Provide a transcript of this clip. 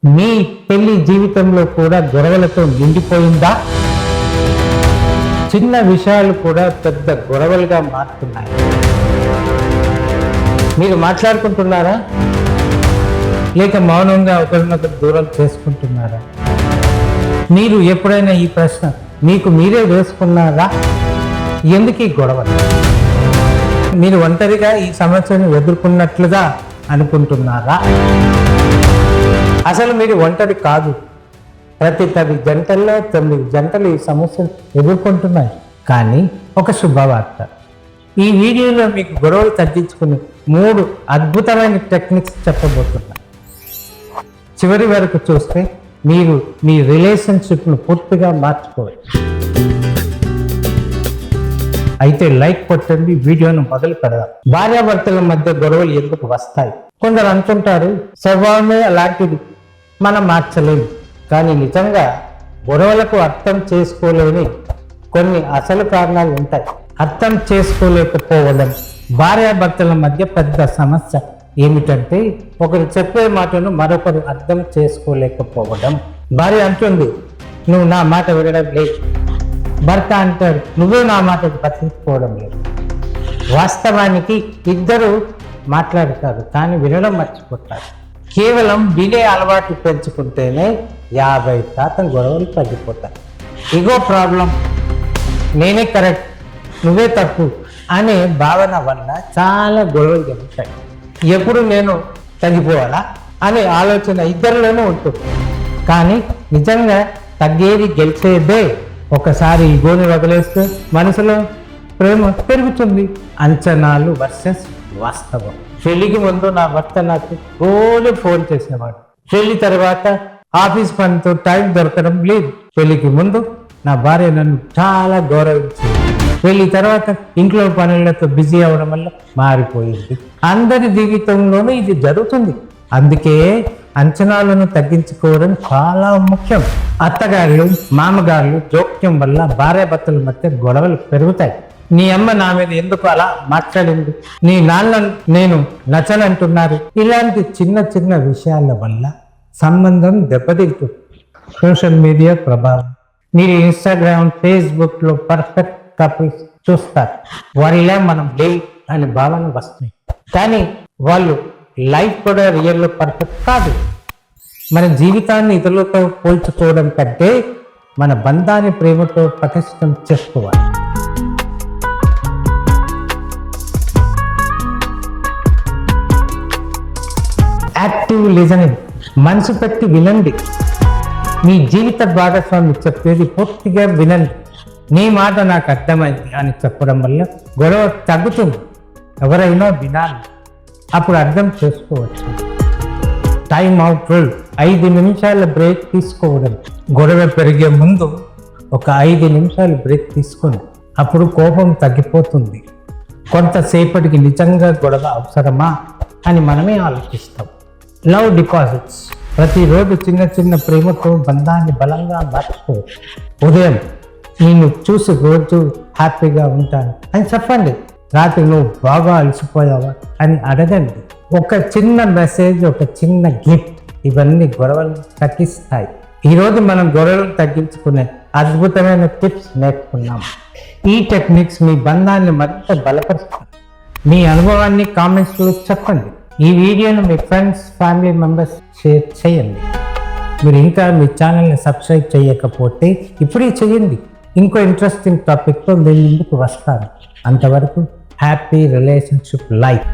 మీ పెళ్లి జీవితంలో కూడా గొడవలతో నిండిపోయిందా? చిన్న విషయాలు కూడా పెద్ద గొడవలుగా మారుతున్నాయి. మీరు మాట్లాడుకుంటున్నారా, లేక మౌనంగా ఒకరినొకరు దూరం చేసుకుంటున్నారా? మీరు ఎప్పుడైనా ఈ ప్రశ్న మీకు మీరే వేసుకున్నారా? ఎందుకు ఈ గొడవలు? మీరు ఒంటరిగా ఈ సమస్యను ఎదుర్కొన్నట్లుగా అనుకుంటున్నారా? అసలు మీరు ఒంటరి కాదు. ప్రతి 10 జంటల్లో 9 జంటలు ఈ సమస్యను ఎదుర్కొంటున్నాయి. కానీ ఒక శుభవార్త, ఈ వీడియోలో మీకు గొడవలు తగ్గించుకుని 3 అద్భుతమైన టెక్నిక్స్ చెప్పబోతున్నాను. చివరి వరకు చూస్తే మీరు మీ రిలేషన్షిప్ను పూర్తిగా మార్చుకోవచ్చు. అయితే లైక్ కొట్టండి, వీడియోను మొదలు పెడదాం. భార్యాభర్తల మధ్య గొడవలు ఎందుకు వస్తాయి? కొందరు అనుకుంటారు స్వభావమే అలాంటిది, మనం మార్చలేము. కానీ నిజంగా గొడవలకు అర్థం చేసుకోలేని కొన్ని అసలు కారణాలు ఉంటాయి. అర్థం చేసుకోలేకపోవడం భార్యాభర్తల మధ్య పెద్ద సమస్య ఏమిటంటే, ఒకరు చెప్పే మాటను మరొకరు అర్థం చేసుకోలేకపోవడం. భార్య అంటుంది, నువ్వు నా మాట వినడం లేదు. భర్త అంటాడు, నువ్వు నా మాటకు పట్టించుకోవడం లేదు. వాస్తవానికి ఇద్దరు మాట్లాడతారు, కానీ వినడం మర్చిపోతారు. కేవలం వినే అలవాటు పెంచుకుంటేనే 50% గొడవలు తగ్గిపోతాయి. ఇగో ప్రాబ్లం, నేనే కరెక్ట్, నువ్వే తప్పు అనే భావన వల్ల చాలా గొడవలు జరుగుతాయి. ఎప్పుడు నేను తగ్గిపోవాలా అనే ఆలోచన ఇద్దరిలోనూ ఉంటుంది. కానీ నిజంగా తగ్గేది గెలిచేదే. ఒకసారి ఈగోని వదిలేస్తే మనసులో ప్రేమ పెరుగుతుంది. అంచనాలు వర్సెస్ వాస్తవం. పెళ్లికి ముందు నా భర్త నాకు రోజు ఫోన్ చేసేవాడు. పెళ్లి తర్వాత ఆఫీస్ పనితో టైం దొరకడం లేదు. పెళ్లికి ముందు నా భార్య నన్ను చాలా గౌరవించింది. పెళ్లి తర్వాత ఇంట్లో పనులతో బిజీ అవడం వల్ల మారిపోయింది. అందరి జీవితంలోనూ ఇది జరుగుతుంది. అందుకే అంచనాలను తగ్గించుకోవడం చాలా ముఖ్యం. అత్తగారులు మామగారులు జోక్యం వల్ల భార్యాభర్తల మధ్య గొడవలు పెరుగుతాయి. నీ అమ్మ నా మీద ఎందుకు అలా మాట్లాడింది, నీ నాన్న నేను నచ్చనంటున్నారు, ఇలాంటి చిన్న చిన్న విషయాల వల్ల సంబంధం దెబ్బతింటుంది. సోషల్ మీడియా ప్రభావం. మీరు ఇన్స్టాగ్రామ్ ఫేస్బుక్లో పర్ఫెక్ట్ కపుల్స్ చూస్తారు. వారిలా మనం లేవు అనే భావన వస్తుంది. కానీ వాళ్ళు లైఫ్ కూడా రియల్లో పర్ఫెక్ట్ కాదు. మన జీవితాన్ని ఇతరులతో పోల్చుకోవడం కంటే మన బంధాన్ని ప్రేమతో పటిష్టం చేసుకోవాలి. Active listening. మనసు పెట్టి వినండి. మీ జీవిత భాగస్వామి చెప్పేది పూర్తిగా వినండి. నీ మాట నాకు అర్థమైంది అని చెప్పడం వల్ల గొడవ తగ్గుతుంది. ఎవరైనా వినాలి, అప్పుడు అర్థం చేసుకోవచ్చు. Time out rule. 5 నిమిషాల బ్రేక్ తీసుకోవడం. గొడవ పెరిగే ముందు ఒక 5 నిమిషాలు బ్రేక్ తీసుకొని అప్పుడు కోపం తగ్గిపోతుంది. కొంతసేపటికి నిజంగా గొడవ అవసరమా అని మనమే ఆలోచిస్తాం. Love deposits. ప్రతిరోజు చిన్న చిన్న ప్రేమతో బంధాన్ని బలంగా మార్చుకోవచ్చు. ఉదయం నేను చూసి రోజు హ్యాపీగా ఉంటాను అని చెప్పండి. రాత్రి నువ్వు బాగా అలసిపోయావా అని అడగండి. ఒక చిన్న మెసేజ్, ఒక చిన్న గిఫ్ట్, ఇవన్నీ గొడవలు తగ్గిస్తాయి. ఈరోజు మనం గొడవలు తగ్గించుకునే అద్భుతమైన టిప్స్ నేర్చుకున్నాం. ఈ టెక్నిక్స్ మీ బంధాన్ని మరింత బలపరుస్తాయి. మీ అనుభవాన్ని కామెంట్స్లో చెప్పండి. ఈ వీడియోను మీ ఫ్రెండ్స్, ఫ్యామిలీ మెంబర్స్ షేర్ చేయండి. మీరు ఇంకా మీ ఛానల్ని సబ్స్క్రైబ్ చేయకపోతే ఇప్పుడే చేయండి. ఇంకో ఇంట్రెస్టింగ్ టాపిక్తో నేను ముందుకు వస్తాను. అంతవరకు హ్యాపీ రిలేషన్షిప్ లైఫ్.